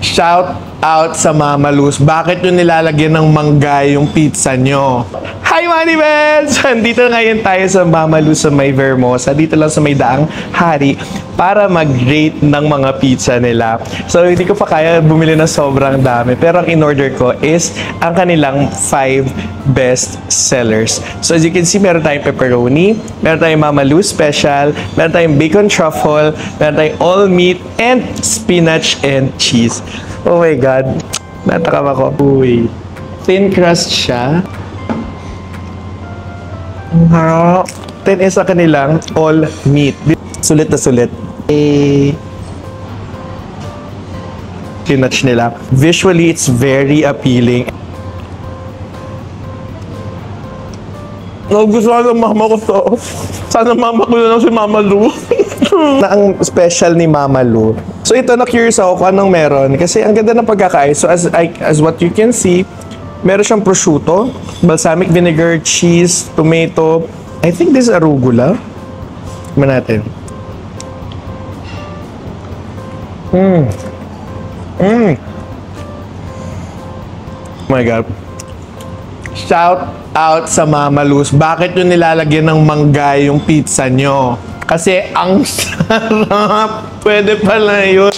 Shout out sa Mama Luz. Bakit nyo nilalagyan ng mangga yung pizza nyo? Hi, Money Bells! Dito ngayon tayo sa Mama Luz sa May Vermosa. Dito lang sa May Daang Hari para mag-rate ng mga pizza nila. So, hindi ko pa kaya bumili ng sobrang dami. Pero ang in-order ko is ang kanilang 5 best sellers. So, as you can see, meron tayong pepperoni, meron tayong Mama Luz Special, meron tayong bacon truffle, meron tayong all meat, and spinach and cheese. Oh my God. Natakam ako. Uy. Thin crust siya. Ang harap. Then is sa kanilang all meat. Sulit na sulit. Spinach nila. Visually, it's very appealing. Gusto ko ng mama ko to. Sana mama ko na si Mama Lu. Na ang special ni Mama Lu. So ito, na-curious ako kung anong meron. Kasi ang ganda ng pagkakain. So as what you can see, meron siyang prosciutto, balsamic vinegar, cheese, tomato. I think this is arugula. Tignan natin. Oh my God. Shout out sa Mama Luz. Bakit nyo nilalagyan ng mangga yung pizza nyo? Kasi ang sarap. Pwede pala yun.